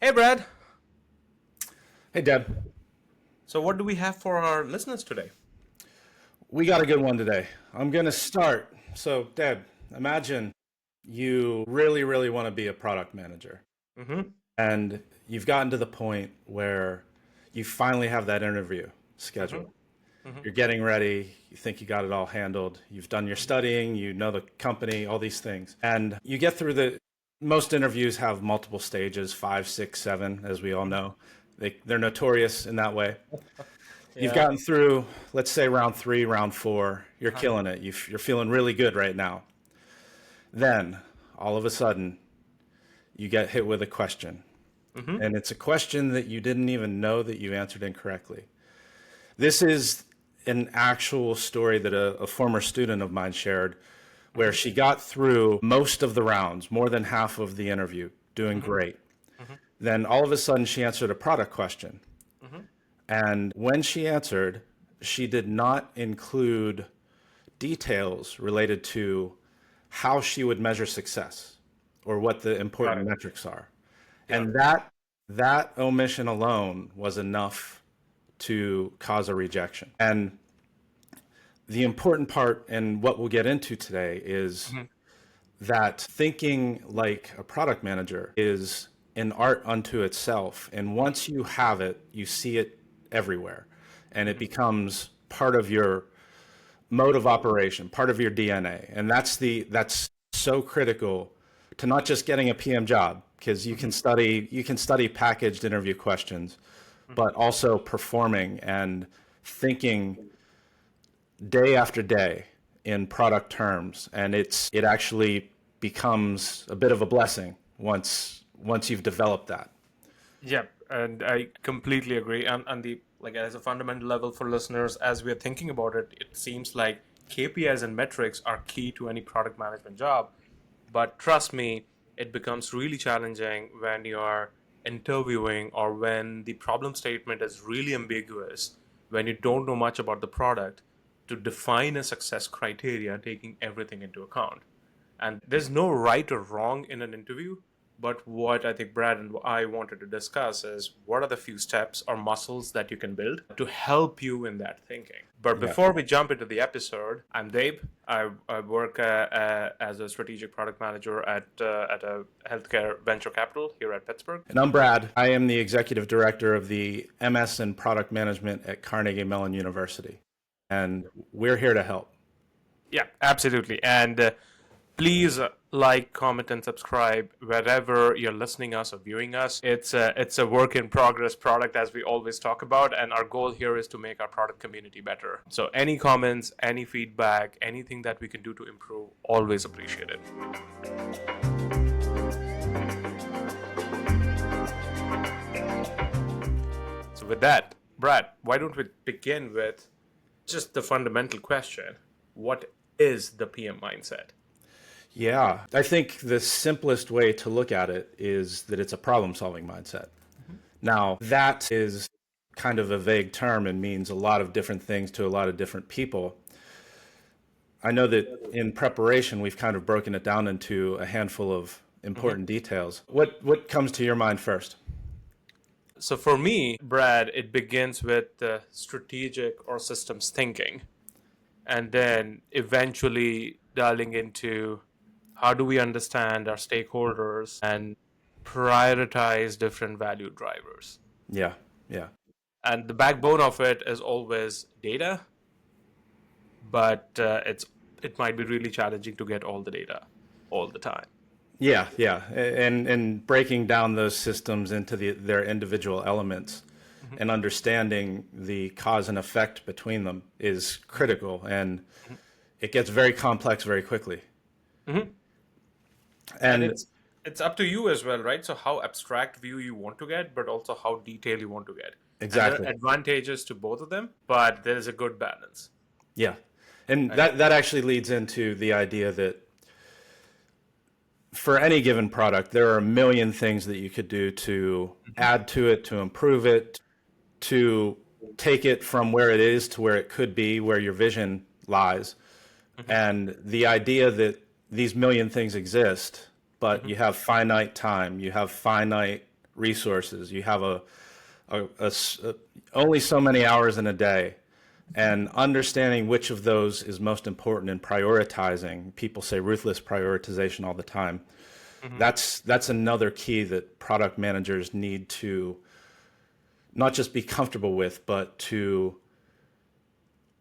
Hey, Brad. Hey, Deb. So, what do we have for our listeners today? We got a good one today. I'm going to start. So, Deb, imagine you really, really want to be a product manager. Mm-hmm. And you've gotten to the point where you finally have that interview scheduled. Mm-hmm. Mm-hmm. You're getting ready. You think you got it all handled. You've done your studying. You know the company, all these things. And you get through most interviews have multiple stages, 5, 6, 7, as we all know. They're notorious in that way. You've Yeah. gotten through, let's say, round 3, round 4. You're Uh-huh. killing it. You're feeling really good right now. Then, all of a sudden, you get hit with a question. Mm-hmm. And it's a question that you didn't even know that you answered incorrectly. This is an actual story that a former student of mine shared, where Mm-hmm. she got through most of the rounds, more than half of the interview, doing Mm-hmm. great. Mm-hmm. Then all of a sudden, she answered a product question. Mm-hmm. And when she answered, she did not include details related to how she would measure success or what the Got important it. metrics are. Yeah. And that omission alone was enough to cause a rejection. And the important part and what we'll get into today is Mm-hmm. that thinking like a product manager is an art unto itself. And once you have it, you see it everywhere. And it Mm-hmm. becomes part of your mode of operation, part of your DNA. And that's so critical to not just getting a PM job, because Mm-hmm. you can study packaged interview questions, Mm-hmm. but also performing and thinking day after day in product terms, and it actually becomes a bit of a blessing once you've developed that. Yeah, and I completely agree. And the like as a fundamental level for listeners, as we're thinking about it, it seems like KPIs and metrics are key to any product management job. But trust me, it becomes really challenging when you're interviewing or when the problem statement is really ambiguous, when you don't know much about the product to define a success criteria, taking everything into account. And there's no right or wrong in an interview. But what I think Brad and I wanted to discuss is what are the few steps or muscles that you can build to help you in that thinking. But Yeah. before we jump into the episode, I'm Dave. I work as a strategic product manager at a healthcare venture capital here at Pittsburgh. And I'm Brad. I am the executive director of the MS in product management at Carnegie Mellon University, and we're here to help. Yeah, absolutely. And please like, comment, and subscribe wherever you're listening us or viewing us. It's a work in progress product, as we always talk about, and our goal here is to make our product community better. So any comments, any feedback, anything that we can do to improve, always appreciate it. So with that, Brad, why don't we begin with just the fundamental question: what is the PM mindset? Yeah, I think the simplest way to look at it is that it's a problem solving mindset. Mm-hmm. Now, that is kind of a vague term and means a lot of different things to a lot of different people. I know that in preparation, we've kind of broken it down into a handful of Mm-hmm. important details. What comes to your mind first? So for me, Brad, it begins with the strategic or systems thinking, and then eventually dialing into how do we understand our stakeholders and prioritize different value drivers. Yeah, yeah, And the backbone of it is always data, but it might be really challenging to get all the data all the time. yeah. And breaking down those systems into their individual elements Mm-hmm. and understanding the cause and effect between them is critical, and it gets very complex very quickly. Mm-hmm. And And it's up to you as well, right? So how abstract view you want to get, but also how detailed you want to get. And there are exactly, advantages to both of them, but there is a good balance. yeah. And Right? that actually leads into the idea that for any given product, there are a million things that you could do to Mm-hmm. add to it, to improve it, to take it from where it is to where it could be, where your vision lies. Mm-hmm. And the idea that these million things exist, but Mm-hmm. you have finite time, you have finite resources. You have only so many hours in a day, and understanding which of those is most important and prioritizing. People say ruthless prioritization all the time. Mm-hmm. That's another key that product managers need to not just be comfortable with, but to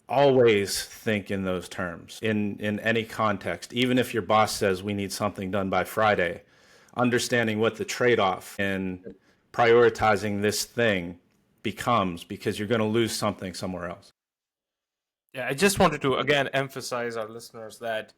always think in those terms in any context. Even if your boss says we need something done by Friday, understanding what the trade-off in prioritizing this thing becomes, because you're going to lose something somewhere else. Yeah, I just wanted to again emphasize our listeners that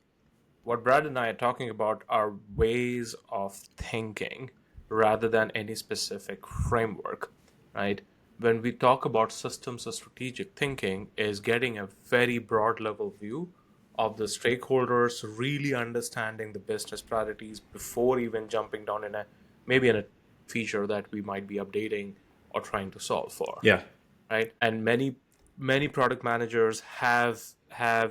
what Brad and I are talking about are ways of thinking rather than any specific framework, right? When we talk about systems of strategic thinking, is getting a very broad level view of the stakeholders, really understanding the business priorities before even jumping down in a maybe in a feature that we might be updating or trying to solve for, Yeah. right? And many product managers have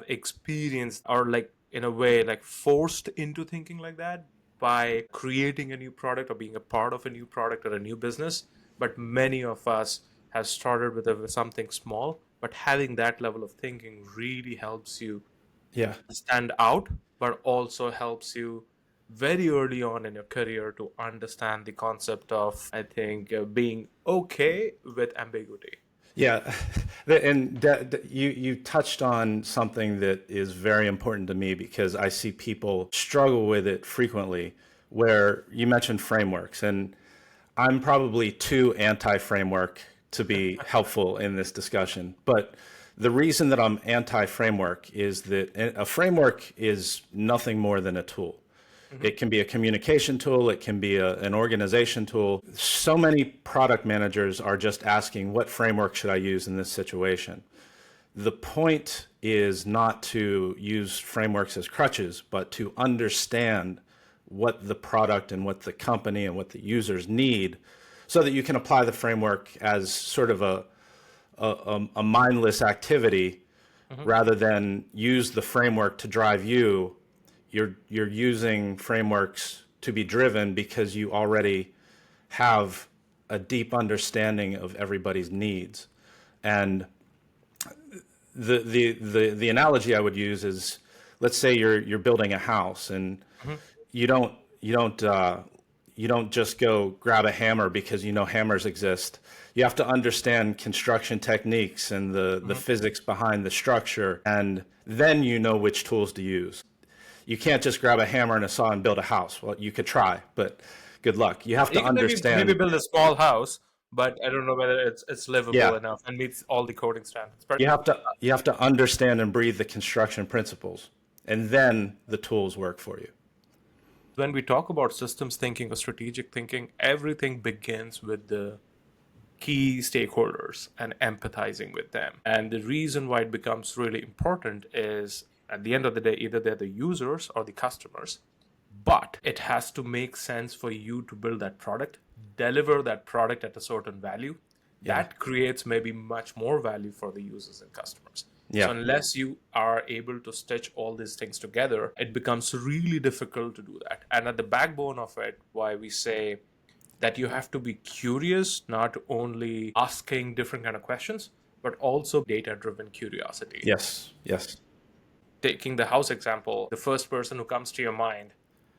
experienced or like in a way like forced into thinking like that by creating a new product or being a part of a new product or a new business. But many of us have started with something small, but having that level of thinking really helps you Yeah. stand out, but also helps you very early on in your career to understand the concept of, I think, being okay with ambiguity. Yeah, and you touched on something that is very important to me, because I see people struggle with it frequently. Where you mentioned frameworks, and I'm probably too anti-framework to be helpful in this discussion. But the reason that I'm anti-framework is that a framework is nothing more than a tool. Mhm. It can be a communication tool. It can be an organization tool. So many product managers are just asking, what framework should I use in this situation? The point is not to use frameworks as crutches, but to understand what the product and what the company and what the users need, so that you can apply the framework as sort of a mindless activity, Mhm. rather than use the framework to drive you. You're using frameworks to be driven because you already have a deep understanding of everybody's needs. And the analogy I would use is, let's say you're building a house, and Mhm. you don't you don't you don't just go grab a hammer because you know hammers exist. You have to understand construction techniques and the Mhm. physics behind the structure, and then you know which tools to use. You can't just grab a hammer and a saw and build a house. Well, you could try, but good luck. You have to You can maybe understand. build a small house, but I don't know whether it's livable Yeah, enough and meets all the coding standards. But you have to understand and breathe the construction principles, and then the tools work for you. when we talk about systems thinking or strategic thinking, everything begins with the key stakeholders and empathizing with them. And the reason why it becomes really important is at the end of the day, either they're the users or the customers, but it has to make sense for you to build that product, deliver that product at a certain value. Yeah, That creates maybe much more value for the users and customers. So yeah, unless you are able to stitch all these things together, it becomes really difficult to do that. And at the backbone of it, why we say that you have to be curious, not only asking different kind of questions, but also data driven curiosity. yes, yes, Taking the house example, the first person who comes to your mind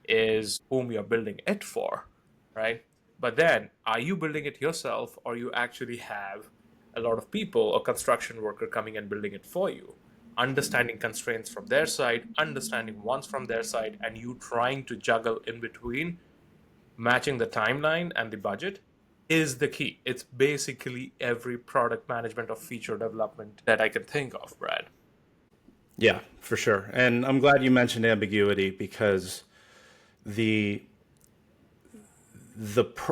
is whom you're building it for, right? But then, are you building it yourself, or you actually have a lot of people or construction worker coming and building it for you? Understanding constraints from their side, understanding wants from their side, and you trying to juggle in between, matching the timeline and the budget is the key. It's basically every product management or feature development that I can think of, Brad. yeah, for sure. And I'm glad you mentioned ambiguity, because the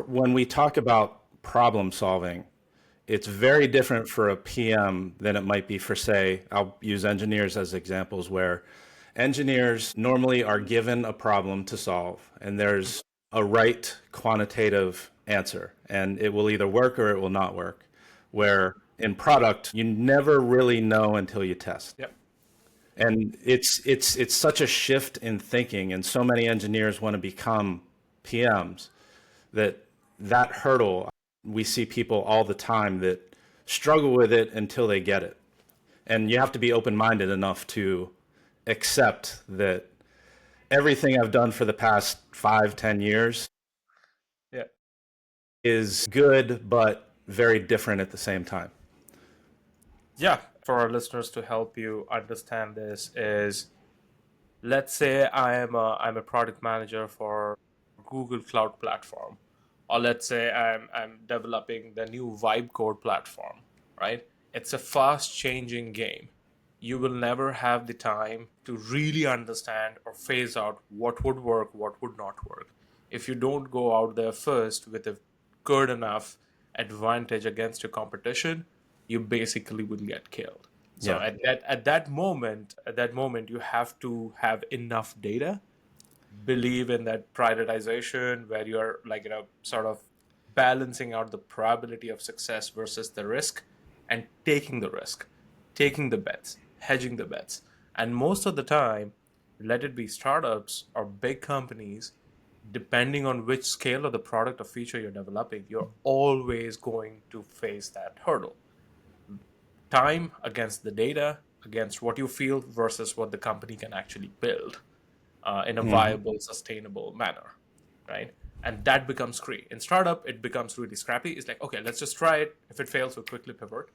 when we talk about problem solving, it's very different for a PM than it might be for, say, I'll use engineers as examples, where engineers normally are given a problem to solve, and there's a right quantitative answer, and it will either work or it will not work. Where in product, you never really know until you test. Yep. And it's such a shift in thinking, and so many engineers want to become PMs, that that hurdle, we see people all the time that struggle with it until they get it. And you have to be open-minded enough to accept that everything I've done for the past 5, 10 years Yeah. is good, but very different at the same time. Yeah. For our listeners to help you understand this is, let's say I'm a product manager for Google Cloud Platform, or let's say I'm developing the new Vibe Code platform, right? It's a fast changing game. You will never have the time to really understand or phase out what would work, what would not work. If you don't go out there first with a good enough advantage against your competition, you basically will get killed. So Yeah. at that moment, you have to have enough data, believe in that prioritization where you're like, sort of balancing out the probability of success versus the risk, and taking the risk, taking the bets, hedging the bets. And most of the time, let it be startups or big companies, depending on which scale of the product or feature you're developing, you're always going to face that hurdle. Time against the data, against what you feel versus what the company can actually build in a Mm-hmm. viable, sustainable manner, right? And that becomes key. In startup, it becomes really scrappy. It's like, okay, let's just try it. If it fails, we'll quickly pivot.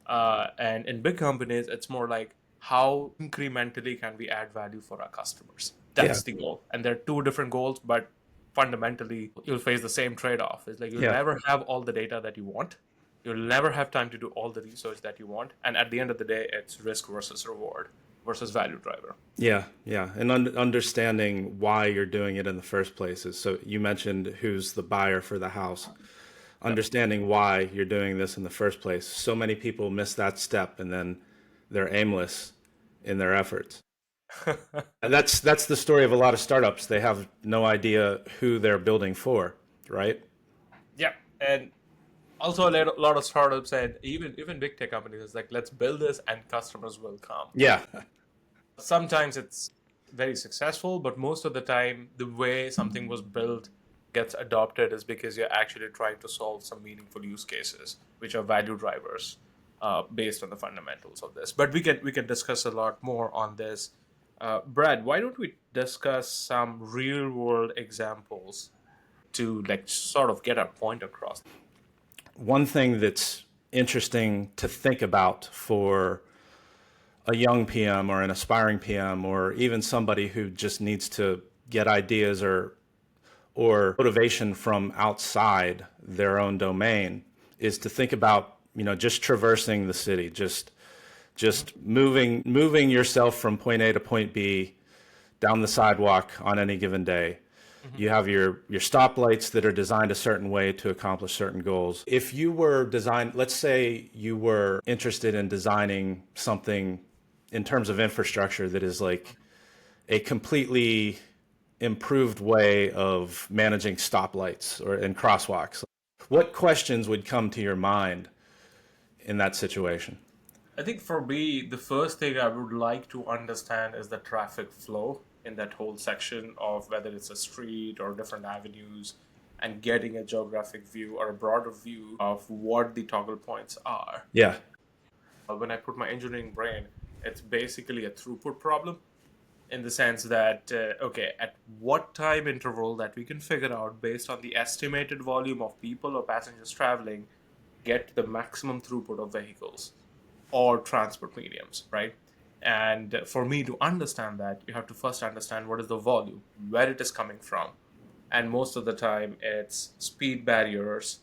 And in big companies, it's more like, how incrementally can we add value for our customers? Yeah. That's the goal. And there are two different goals, but fundamentally, you'll face the same trade off. It's like, you'll Yeah. never have all the data that you want. You'll never have time to do all the research that you want. And at the end of the day, it's risk versus reward versus value driver. Yeah, yeah, and understanding why you're doing it in the first place is, so you mentioned who's the buyer for the house. Yep. Understanding why you're doing this in the first place. So many people miss that step, and then they're aimless in their efforts. And that's the story of a lot of startups. They have no idea who they're building for, right? Yeah. And also a lot of startups and even big tech companies is like, let's build this and customers will come. Yeah, Sometimes it's very successful, but most of the time the way something was built gets adopted is because you're actually trying to solve some meaningful use cases, which are value drivers, based on the fundamentals of this. But we can discuss a lot more on this. Brad, why don't we discuss some real world examples to like sort of get our point across? one thing that's interesting to think about for a young PM or an aspiring PM or even somebody who just needs to get ideas or motivation from outside their own domain is to think about, just traversing the city, just moving yourself from point A to point B down the sidewalk on any given day. Mhm. You have your stoplights that are designed a certain way to accomplish certain goals. If you were let's say you were interested in designing something in terms of infrastructure that is like a completely improved way of managing stoplights or and crosswalks, what questions would come to your mind in that situation? I think for me, the first thing I would like to understand is the traffic flow in that whole section of whether it's a street or different avenues, and getting a geographic view or a broader view of what the toggle points are. Yeah. When I put my engineering brain, it's basically a throughput problem, in the sense that, okay, at what time interval that we can figure out based on the estimated volume of people or passengers traveling, get the maximum throughput of vehicles or transport mediums, right? And for me to understand that, you have to first understand what is the volume, where it is coming from. And most of the time, it's speed barriers,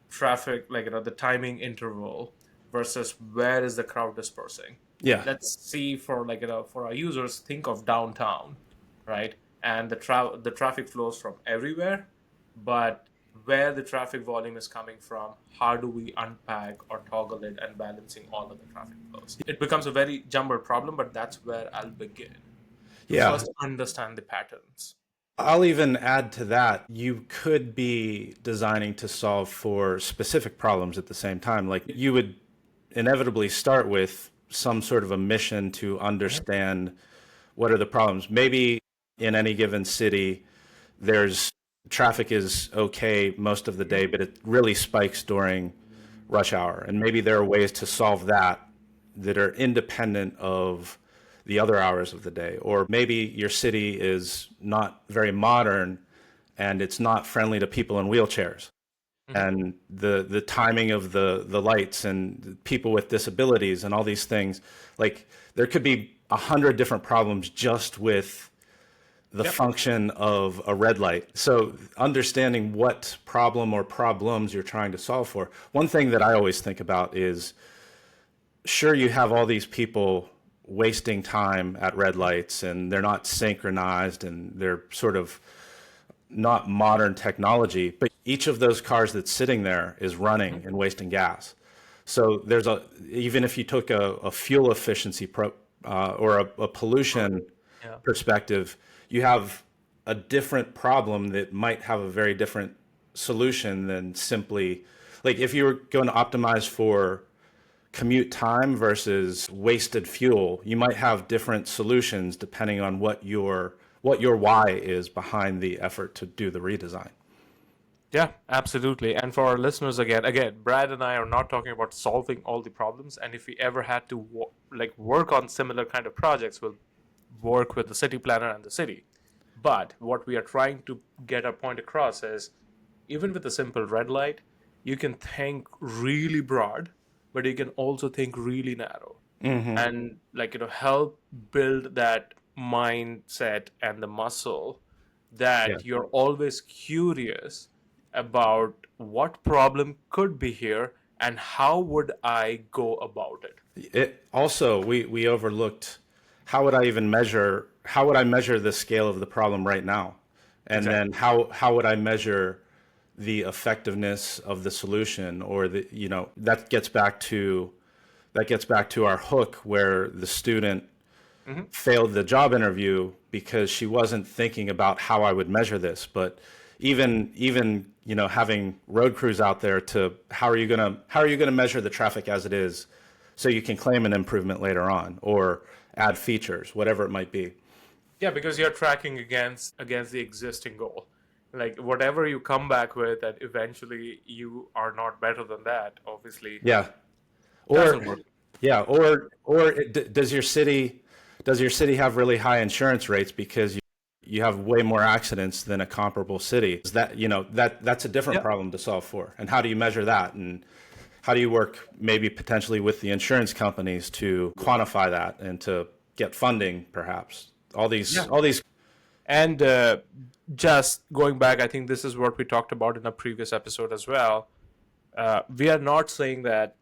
traffic, like, the timing interval versus where is the crowd dispersing. Yeah. Let's see, for like, for our users, think of downtown, right? And the traffic flows from everywhere, but where the traffic volume is coming from, how do we unpack or toggle it and balancing all of the traffic flows? It becomes a very jumbled problem, but that's where I'll begin to Yeah. first understand the patterns. I'll even add to that. You could be designing to solve for specific problems at the same time. Like you would inevitably start with some sort of a mission to understand what are the problems. Maybe in any given city, there's traffic is okay most of the day, but it really spikes during rush hour. And maybe there are ways to solve that that are independent of the other hours of the day. Or maybe your city is not very modern and it's not friendly to people in wheelchairs. Hmm. And the timing of the lights and people with disabilities and all these things, like there could be 100 different problems just with the Yep. function of a red light. So understanding what problem or problems you're trying to solve for. One thing that I always think about is, sure, you have all these people wasting time at red lights and they're not synchronized and they're sort of not modern technology, but each of those cars that's sitting there is running and wasting gas. So there's even if you took a fuel efficiency or a pollution Yeah. perspective, you have a different problem that might have a very different solution than simply, like if you were going to optimize for commute time versus wasted fuel, you might have different solutions depending on what your why is behind the effort to do the redesign. Yeah, absolutely. And for our listeners, again, Brad and I are not talking about solving all the problems. And if we ever had to work on similar kind of projects, we'll work with the city planner and the city. But what we are trying to get our point across is, even with a simple red light, you can think really broad, but you can also think really narrow, and help build that mindset and the muscle Yeah. that you're always curious about what problem could be here and how would I go about it. It also, we overlooked, how would I measure the scale of the problem right now? And then Exactly. how would I measure the effectiveness of the solution, or that gets back to our hook where the student Hmm. failed the job interview because she wasn't thinking about how I would measure this. But even having road crews out there, to how are you gonna measure the traffic as it is, so you can claim an improvement later on or add features, whatever it might be. Yeah, because you're tracking against the existing goal. Like whatever you come back with, that eventually you are not better than that, obviously Yeah. Or doesn't work. yeah, does your city have really high insurance rates because you have way more accidents than a comparable city? Is that's a different Yeah. problem to solve for. And how do you measure that? And how do you work maybe potentially with the insurance companies to quantify that and to get funding, perhaps? All these, Yeah. all these. And just going back, I think this is what we talked about in a previous episode as well. We are not saying that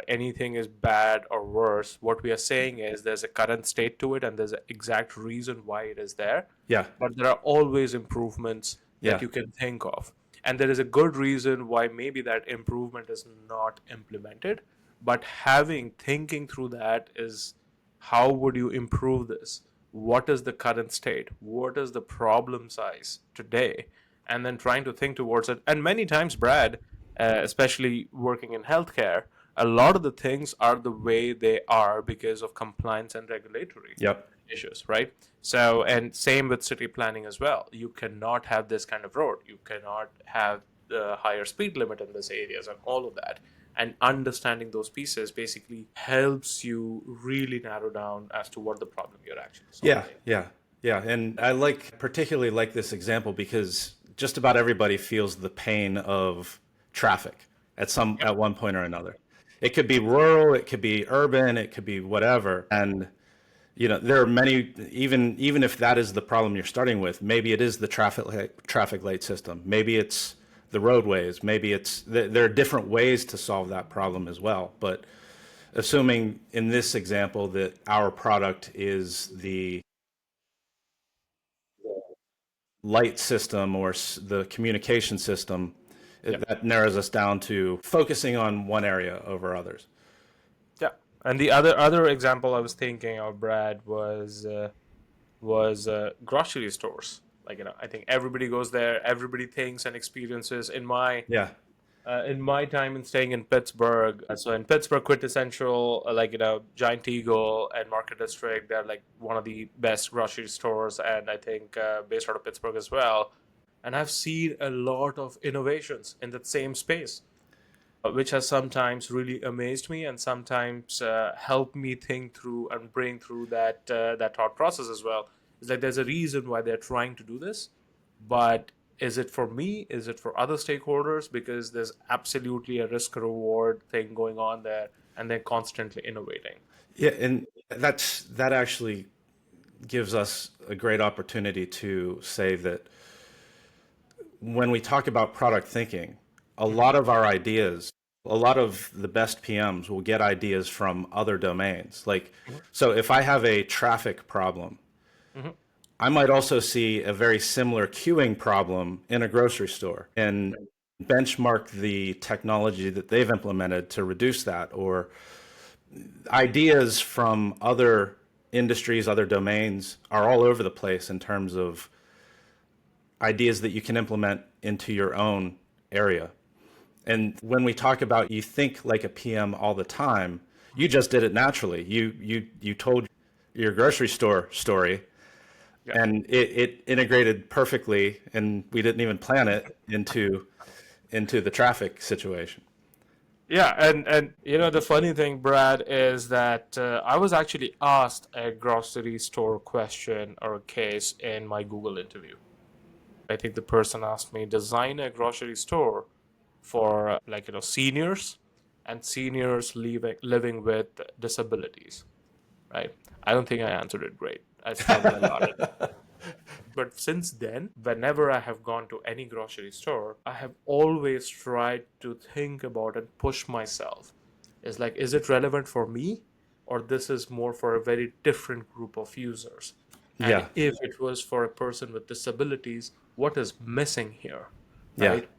anything is bad or worse. What we are saying is there's a current state to it and there's an exact reason why it is there. Yeah, But there are always improvements that yeah, you can think of. And there is a good reason why maybe that improvement is not implemented. But thinking through that is, how would you improve this? What is the current state? What is the problem size today? And then trying to think towards it. And many times, Brad, especially working in healthcare, a lot of the things are the way they are because of compliance and regulatory yep, issues, right? So, and same with city planning as well. You cannot have this kind of road. You cannot have the higher speed limit in these areas and all of that. And understanding those pieces basically helps you really narrow down as to what the problem you're actually yeah, solving. yeah, yeah. And I particularly like this example because just about everybody feels the pain of traffic Yep. at one point or another. It could be rural, it could be urban, it could be whatever. And there are many, even if that is the problem you're starting with, maybe it is the traffic light system, maybe it's the roadways, maybe there are different ways to solve that problem as well. But assuming in this example that our product is the light system or the communication system, Yep. that narrows us down to focusing on one area over others. Yeah. And the other example I was thinking of, Brad, was grocery stores. I think everybody goes there. Everybody thinks and experiences. Yeah, In my time in staying in Pittsburgh, so in Pittsburgh, quintessential, Giant Eagle and Market District, they're like one of the best grocery stores, and I think based out of Pittsburgh as well. And I've seen a lot of innovations in that same space, which has sometimes really amazed me and sometimes helped me think through and bring through that thought process as well. It's like there's a reason why they're trying to do this, but is it for me? Is it for other stakeholders? Because there's absolutely a risk reward thing going on there, and they're constantly innovating. Yeah, and that actually gives us a great opportunity to say that when we talk about product thinking, a Hmm. lot of our ideas, a lot of the best PMs will get ideas from other domains. Like, Hmm. so if I have a traffic problem, Hmm. I might also see a very similar queuing problem in a grocery store and benchmark the technology that they've implemented to reduce that, or ideas from other industries, other domains are all over the place in terms of ideas that you can implement into your own area. And when we talk about you think like a PM all the time, you just did it naturally. You told your grocery store story, Yeah. and it integrated perfectly, and we didn't even plan it into the traffic situation. Yeah, and the funny thing, Brad, is that I was actually asked a grocery store question or a case in my Google interview. I think the person asked me design a grocery store for seniors and seniors living with disabilities, right? I don't think I answered it great. I struggled a lot. But since then, whenever I have gone to any grocery store, I have always tried to think about and push myself. Is like, is it relevant for me? Or this is more for a very different group of users? And Yeah, if it was for a person with disabilities, what is missing here? yeah, Right?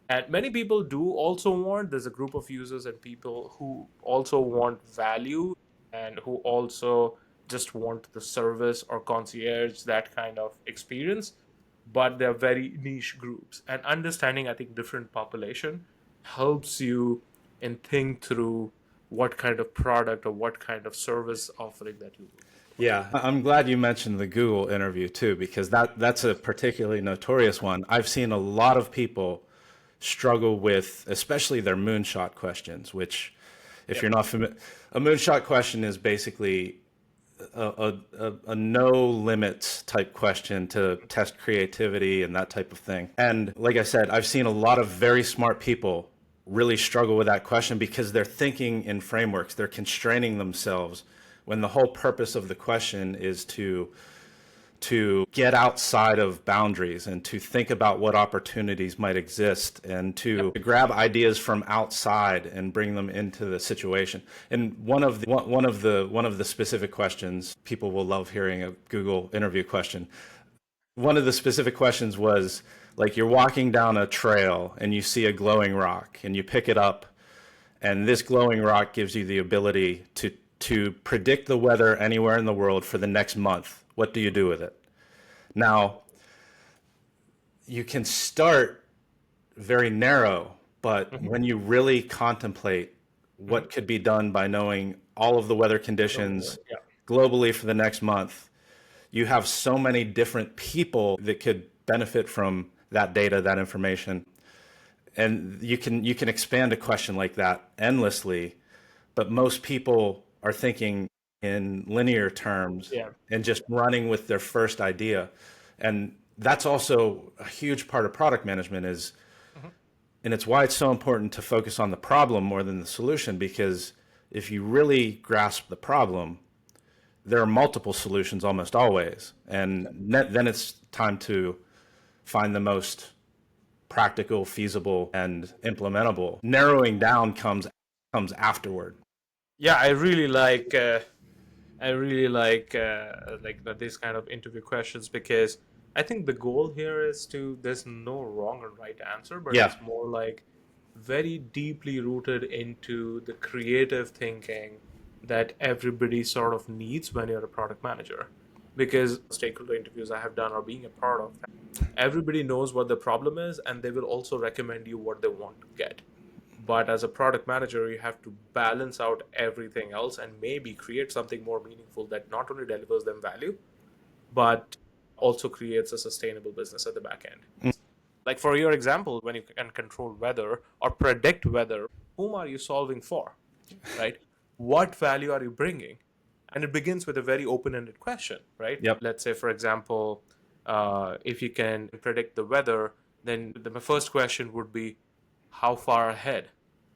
And many people do also want, there's a group of users and people who also want value and who also just want the service or concierge, that kind of experience. But they're very niche groups. And understanding, I think, different population helps you in think through what kind of product or what kind of service offering that you will provide. yeah. I'm glad you mentioned the Google interview too, because that's a particularly notorious one. I've seen a lot of people struggle with, especially their moonshot questions, which, if Yep. you're not familiar, a moonshot question is basically a no limits type question to test creativity and that type of thing. And like I said, I've seen a lot of very smart people really struggle with that question because they're thinking in frameworks, they're constraining themselves when the whole purpose of the question is to get outside of boundaries and to think about what opportunities might exist and to Yep. grab ideas from outside and bring them into the situation. And one of the specific questions, people will love hearing a Google interview question. One of the specific questions was like, you're walking down a trail and you see a glowing rock and you pick it up, and this glowing rock gives you the ability to predict the weather anywhere in the world for the next month. What do you do with it? Now, you can start very narrow, but Hmm. when you really contemplate Hmm. what could be done by knowing all of the weather conditions Yeah. globally for the next month, you have so many different people that could benefit from that data, that information. And you can expand a question like that endlessly, but most people are thinking in linear terms Yeah. and just running with their first idea. And that's also a huge part of product management is, Hmm. and it's why it's so important to focus on the problem more than the solution, because if you really grasp the problem, there are multiple solutions almost always. And then it's time to find the most practical, feasible, and implementable. Narrowing down comes afterward. Yeah, I really this kind of interview questions because I think the goal here is to there's no wrong or right answer, but Yeah, it's more like very deeply rooted into the creative thinking that everybody sort of needs when you're a product manager. Because stakeholder interviews I have done or being a part of, everybody knows what the problem is and they will also recommend you what they want to get. But as a product manager, you have to balance out everything else and maybe create something more meaningful that not only delivers them value, but also creates a sustainable business at the back end. Like for your example, when you can control weather or predict weather, whom are you solving for, right? What value are you bringing? And it begins with a very open-ended question, right? Yep. Let's say, for example, if you can predict the weather, then the first question would be, how far ahead?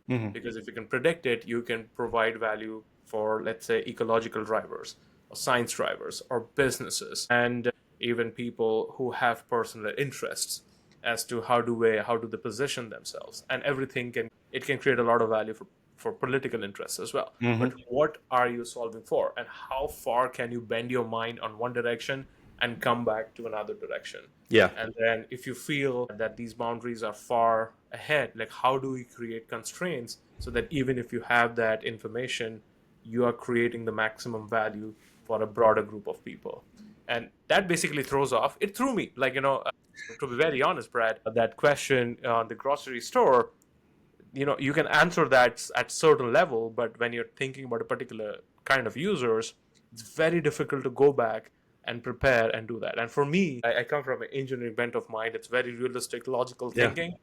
Because if you can predict it, you can provide value for, let's say, ecological drivers or science drivers or businesses and even people who have personal interests as to how do they position themselves, and everything can create a lot of value for political interests as well. But what are you solving for, and how far can you bend your mind on one direction and come back to another direction? Yeah. And then if you feel that these boundaries are far ahead, like how do we create constraints so that even if you have that information, you are creating the maximum value for a broader group of people? And that basically throws off, it threw me, like, to be very honest, Brad, that question on the grocery store, you can answer that at certain level, but when you're thinking about a particular kind of users, it's very difficult to go back and prepare and do that. And for me, I come from an engineering bent of mind. It's very realistic, logical Yeah. thinking,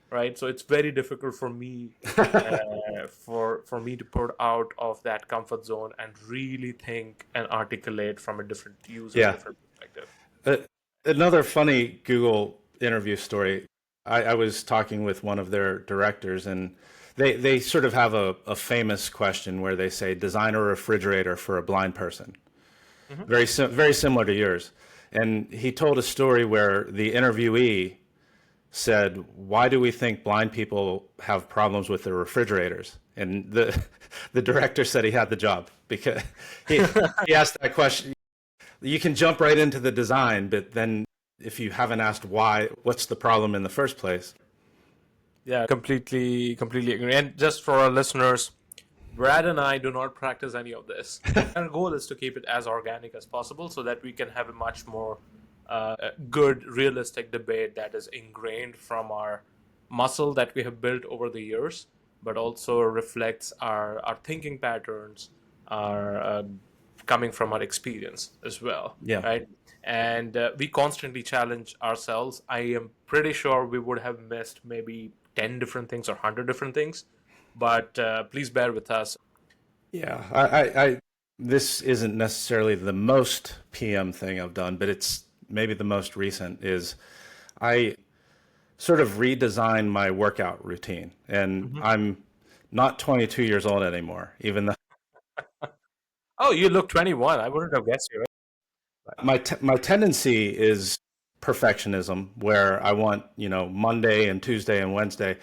right? So it's very difficult for me, for me to put out of that comfort zone and really think and articulate from a different user, Yeah. different perspective. Uh, Another funny Google interview story. I was talking with one of their directors, and they sort of have a famous question where they say, design a refrigerator for a blind person. Hmm. Very similar to yours. And he told a story where the interviewee said, why do we think blind people have problems with their refrigerators? And the director said he had the job because he asked that question. You can jump right into the design, but then if you haven't asked why, what's the problem in the first place? Yeah, completely agree. And just for our listeners, Brad and I do not practice any of this. Our goal is to keep it as organic as possible so that we can have a much more good, realistic debate that is ingrained from our muscle that we have built over the years, but also reflects our thinking patterns, our coming from our experience as well, Yeah. right? And we constantly challenge ourselves. I am pretty sure we would have missed maybe 10 different things or 100 different things, but please bear with us. Yeah. This isn't necessarily the most PM thing I've done, but it's maybe the most recent is I sort of redesigned my workout routine. And Mhm. I'm not 22 years old anymore, even though Oh, you look 21. I wouldn't have guessed you. my tendency is perfectionism, where I want, Monday and Tuesday and Wednesday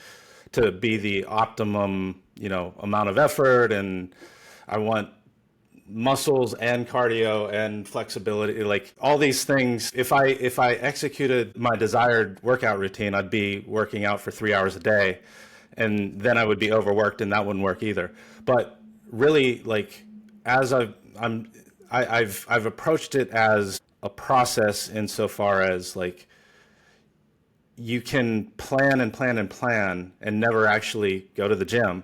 to be the optimum, amount of effort, and I want muscles and cardio and flexibility, like all these things. If I executed my desired workout routine, I'd be working out for 3 hours a day, and then I would be overworked, and that wouldn't work either. But really, like, as I've approached it as a process, insofar as, like, you can plan and plan and plan and never actually go to the gym,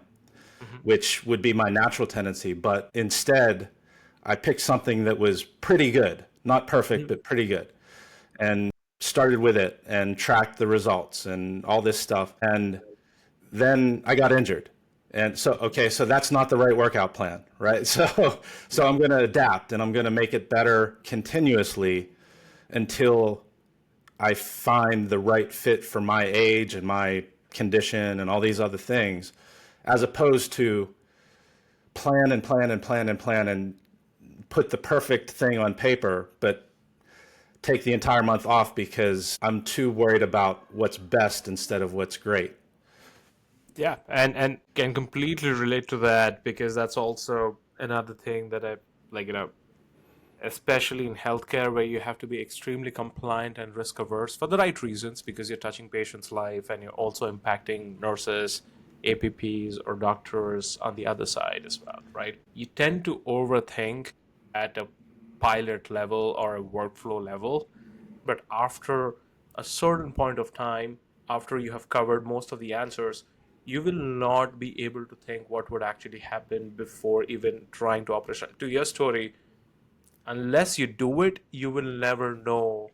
Mhm. which would be my natural tendency. But instead, I picked something that was pretty good, not perfect, Mhm. but pretty good, and started with it and tracked the results and all this stuff. And then I got injured. And so, okay, so that's not the right workout plan, right? So I'm going to adapt, and I'm going to make it better continuously until I find the right fit for my age and my condition and all these other things, as opposed to plan and plan and plan and plan and put the perfect thing on paper, but take the entire month off because I'm too worried about what's best instead of what's great. Yeah, and can completely relate to that because that's also another thing that I like, especially in healthcare where you have to be extremely compliant and risk averse for the right reasons because you're touching patients' life and you're also impacting nurses, APPs, or doctors on the other side as well, right? You tend to overthink at a pilot level or a workflow level, but after a certain point of time, after you have covered most of the answers, you will not be able to think what would actually happen before even trying to operation. To your story, unless you do it, you will never know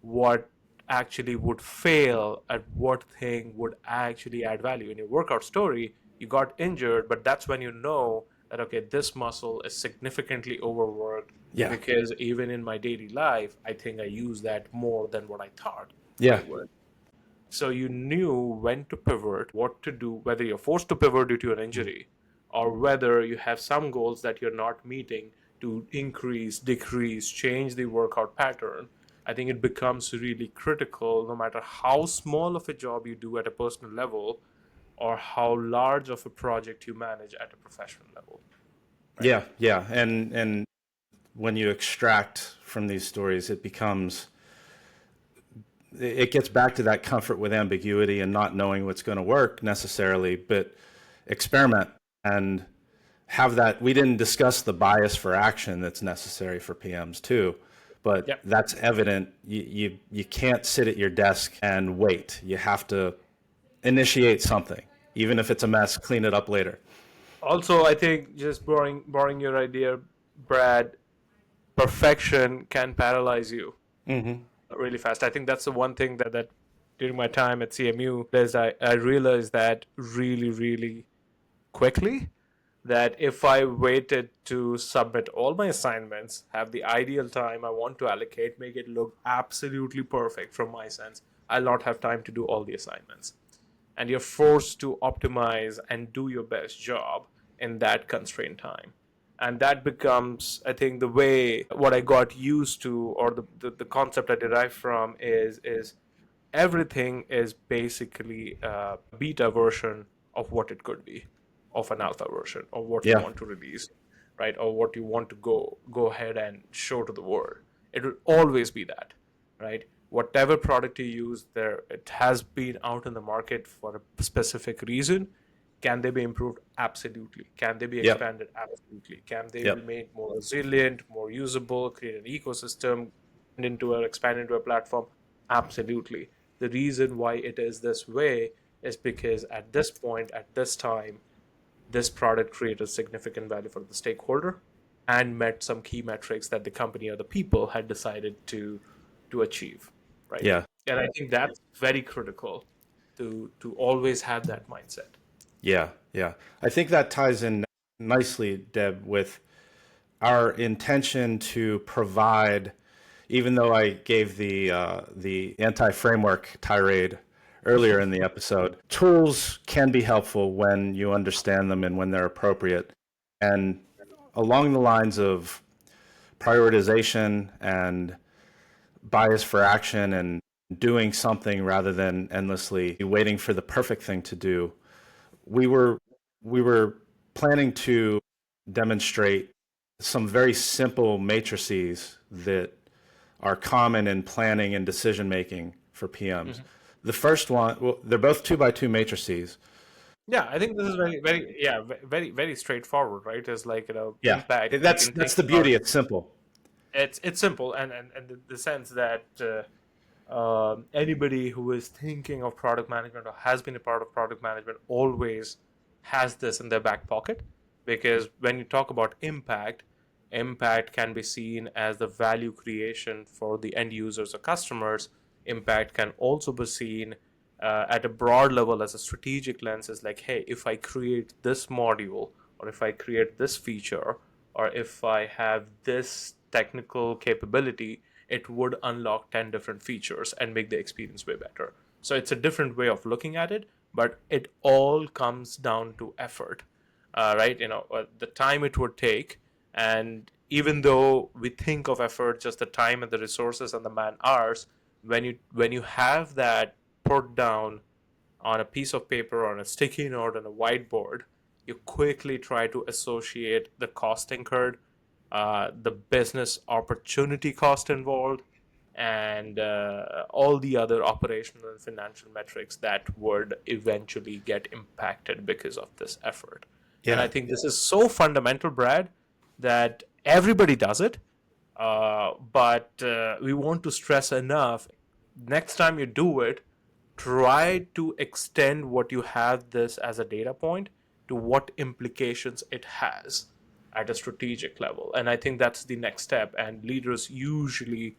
what actually would fail and what thing would actually add value. In your workout story, you got injured, but that's when you know that, okay, this muscle is significantly overworked Yeah. because even in my daily life, I think I use that more than what I thought I Yeah. would. So you knew when to pivot, what to do, whether you're forced to pivot due to an injury, or whether you have some goals that you're not meeting to increase, decrease, change the workout pattern. I think it becomes really critical no matter how small of a job you do at a personal level or how large of a project you manage at a professional level, right? Yeah. Yeah. And when you extract from these stories, it gets back to that comfort with ambiguity and not knowing what's going to work necessarily, but experiment and have that. We didn't discuss the bias for action that's necessary for PMs too, but Yep. that's evident. You can't sit at your desk and wait. You have to initiate something, even if it's a mess. Clean it up later. Also, I think just borrowing your idea, Brad, perfection can paralyze you really fast. I think that's the one thing that during my time at CMU, I realized that really, really quickly that if I waited to submit all my assignments, have the ideal time I want to allocate, make it look absolutely perfect from my sense, I'll not have time to do all the assignments. And you're forced to optimize and do your best job in that constrained time. And that becomes, I think, the way what I got used to, or the concept I derived from is everything is basically a beta version of what it could be, of an alpha version of what you Yeah. want to release, right? Or what you want to go ahead and show to the world. It will always be that, right? Whatever product you use there, it has been out in the market for a specific reason. Can they be improved? Absolutely. Can they be Yep. expanded? Absolutely. Can they be Yep. made more resilient, more usable, create an ecosystem, expand into a platform? Absolutely. The reason why it is this way is because at this point, at this time, this product created significant value for the stakeholder and met some key metrics that the company or the people had decided to achieve, right? Yeah. And I think that's very critical to always have that mindset. Yeah. Yeah. I think that ties in nicely, Deb, with our intention to provide, even though I gave the anti-framework tirade earlier in the episode, tools can be helpful when you understand them and when they're appropriate. And along the lines of prioritization and bias for action and doing something rather than endlessly waiting for the perfect thing to do, we were we were planning to demonstrate some very simple matrices that are common in planning and decision making for PMs. Mhm. The first one, well, they're both 2x2 matrices. Yeah, I think this is very, very straightforward, right? It's like, Yeah, impact. We can that's think the about beauty. It's simple. it's simple, and the sense that anybody who is thinking of product management or has been a part of product management always has this in their back pocket, because when you talk about impact can be seen as the value creation for the end users or customers. Impact can also be seen at a broad level as a strategic lens, is like, hey, if I create this module, or if I create this feature, or if I have this technical capability, it would unlock 10 different features and make the experience way better. So it's a different way of looking at it, but it all comes down to effort, right? The time it would take. And even though we think of effort, just the time and the resources and the man hours, when you have that put down on a piece of paper, on a sticky note, on a whiteboard, you quickly try to associate the cost incurred, the business opportunity cost involved, and all the other operational and financial metrics that would eventually get impacted because of this effort. And I Yeah, think this is so fundamental, Brad, that everybody does it. But we want to stress enough, next time you do it, try to extend what you have this as a data point to what implications it has at a strategic level. And I think that's the next step. And leaders usually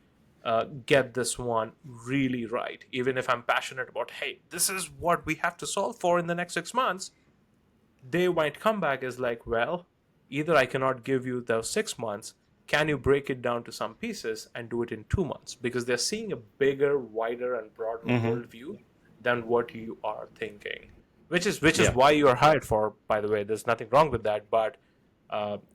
get this one really right. Even if I'm passionate about, hey, this is what we have to solve for in the next 6 months, they might come back as like, well, either I cannot give you those 6 months. Can you break it down to some pieces and do it in 2 months? Because they're seeing a bigger, wider, and broader Hmm. worldview than what you are thinking. Which is Yeah. why you are hired for. By the way, there's nothing wrong with that. But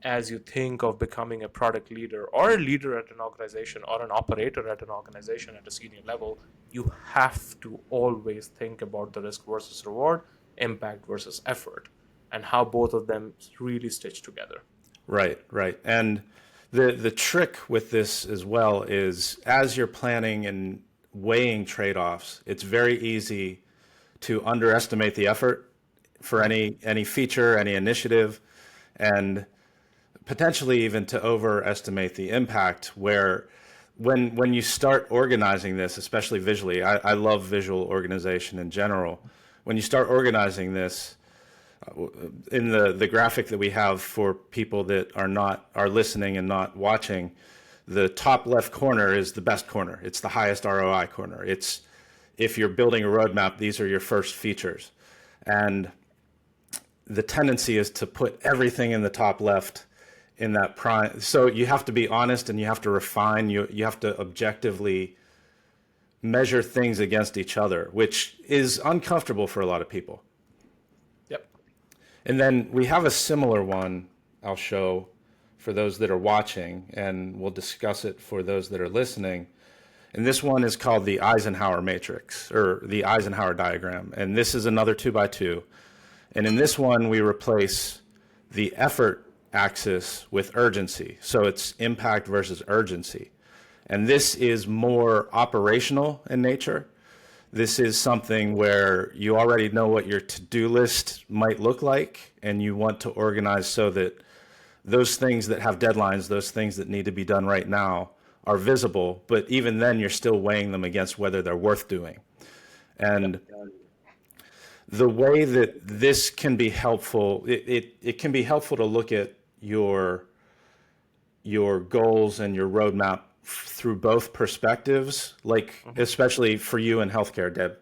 as you think of becoming a product leader or a leader at an organization or an operator at an organization at a senior level, you have to always think about the risk versus reward, impact versus effort, and how both of them really stitch together. Right, right. And the trick with this as well is as you're planning and weighing trade-offs, it's very easy to underestimate the effort for Mhm. any feature, any initiative, and potentially even to overestimate the impact where when you start organizing this, especially visually, I love visual organization in general. When you start organizing this, in the graphic that we have for people that are listening and not watching, the top left corner is the best corner. It's the highest ROI corner. It's if you're building a roadmap, these are your first features. And the tendency is to put everything in the top left in that prime. So you have to be honest and you have to refine. You have to objectively measure things against each other, which is uncomfortable for a lot of people. Yep. And then we have a similar one I'll show for those that are watching, and we'll discuss it for those that are listening. And this one is called the Eisenhower matrix or the Eisenhower diagram. And this is another 2x2. And in this one, we replace the effort axis with urgency. So it's impact versus urgency. And this is more operational in nature. This is something where you already know what your to-do list might look like, and you want to organize so that those things that have deadlines, those things that need to be done right now, are visible. But even then, you're still weighing them against whether they're worth doing. Yep. And the way that this can be helpful, it can be helpful to look at your goals and your roadmap through both perspectives, like Hmm. especially for you in healthcare, Deb.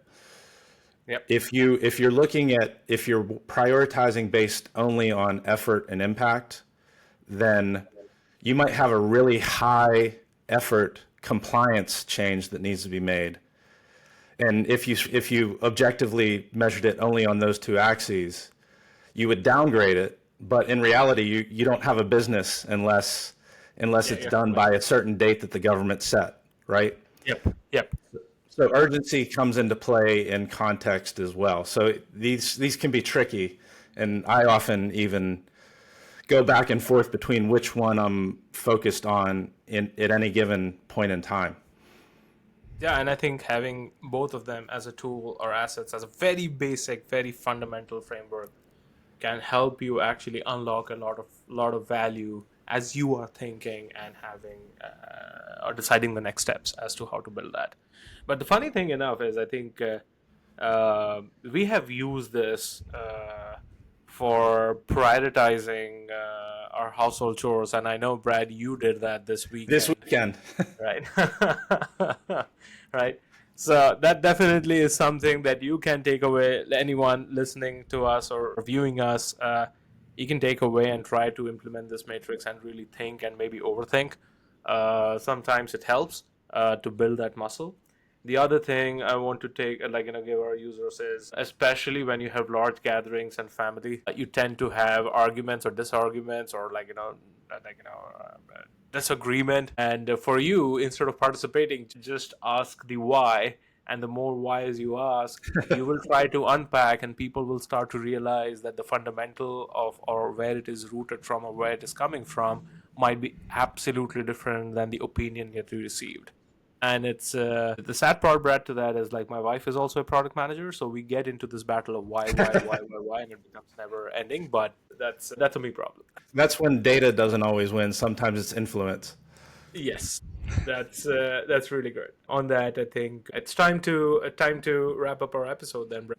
Yep. If you're prioritizing based only on effort and impact, then you might have a really high effort compliance change that needs to be made. And if you objectively measured it only on those two axes, you would downgrade it. But in reality, you don't have a business unless Yeah. it's Yeah. done by a certain date that the government set, right? Yep. Yep. So urgency comes into play in context as well. So these can be tricky, and I often even go back and forth between which one I'm focused on at any given point in time. Yeah, and I think having both of them as a tool or assets as a very basic, very fundamental framework can help you actually unlock a lot of value as you are thinking and having or deciding the next steps as to how to build that. But the funny thing enough is, I think we have used this for prioritizing our household chores, and I know Brad, you did that this This weekend, weekend, right? Right. So that definitely is something that you can take away. Anyone listening to us or viewing us, you can take away and try to implement this matrix and really think and maybe overthink. Sometimes it helps to build that muscle. The other thing I want to take, give our users is, especially when you have large gatherings and family, you tend to have arguments or disarguments or disagreement. And for you, instead of participating, just ask the why. And the more whys you ask, you will try to unpack, and people will start to realize that the fundamental of or where it is rooted from or where it is coming from might be absolutely different than the opinion that you received. And it's the sad part, Brad, to that is like my wife is also a product manager, so we get into this battle of why, and it becomes never ending. But that's a me problem. that's when data doesn't always win. Sometimes it's influence. Yes, that's really good. On that, I think it's time to wrap up our episode. Then Brad.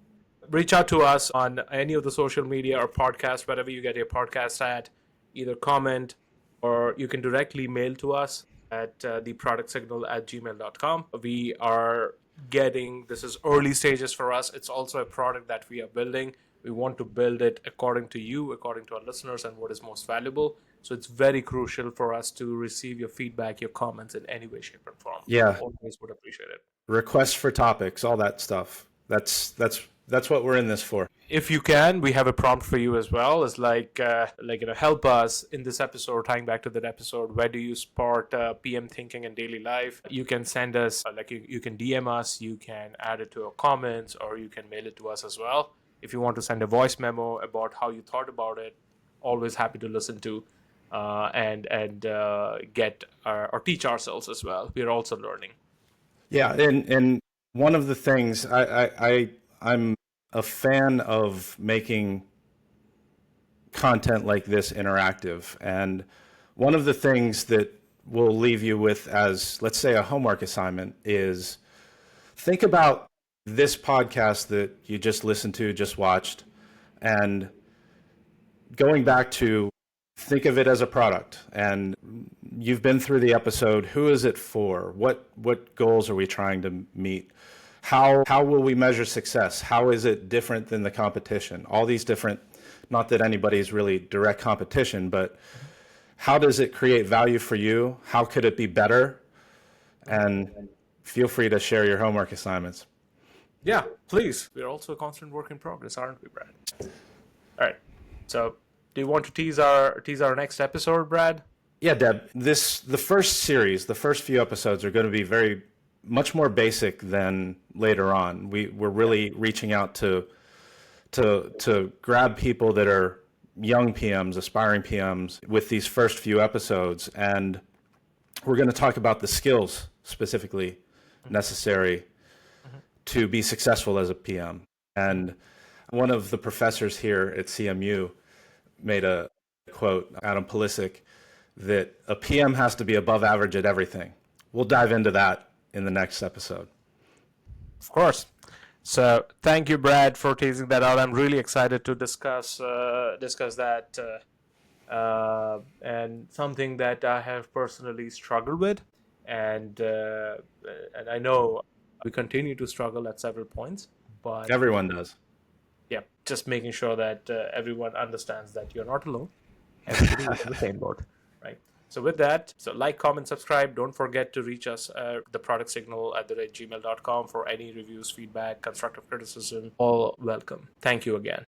Reach out to us on any of the social media or podcast, wherever you get your podcast at. Either comment or you can directly mail to us. at theproductsignal@gmail.com. We are this is early stages for us. It's also a product that we are building. We want to build it according to you, according to our listeners, and what is most valuable. So it's very crucial for us to receive your feedback, your comments in any way, shape, or form. Yeah, Always would appreciate it. requests for topics, all that stuff. That's what we're in this for. If you can, we have a prompt for you as well. It's help us in this episode. Tying back to that episode, where do you spot PM thinking in daily life? You can send us you can DM us, you can add it to our comments, or you can mail it to us as well. If you want to send a voice memo about how you thought about it, always happy to listen to and get or teach ourselves as well. We are also learning. Yeah, and one of the things I'm a fan of making content like this interactive, and one of the things that we'll leave you with as, let's say, a homework assignment is think about this podcast that you just listened to, just watched, and going back to think of it as a product. And you've been through the episode. Who is it for? What goals are we trying to meet? How will we measure success? How is it different than the competition? All these different, not that anybody's really direct competition, but how does it create value for you? How could it be better? And feel free to share your homework assignments. Yeah, please. We're also a constant work in progress, aren't we, Brad? All right. So, do you want to tease our next episode, Brad? Yeah, Deb. The first series, the first few episodes are going to be much more basic than later on. We're really reaching out to grab people that are young PMs, aspiring PMs with these first few episodes, and we're going to talk about the skills specifically necessary to be successful as a PM. And one of the professors here at CMU made a quote, Adam Pulisic, that a PM has to be above average at everything. We'll dive into that in the next episode. Of course. So thank you, Brad, for teasing that out. I'm really excited to discuss that and something that I have personally struggled with, and I know we continue to struggle at several points, but Everyone does. yeah, just making sure that everyone understands that you're not alone. Everybody is on the same boat, right? So with that, like, comment, subscribe. Don't forget to reach us at theproductsignal@gmail.com for any reviews, feedback, constructive criticism. All welcome. Thank you again.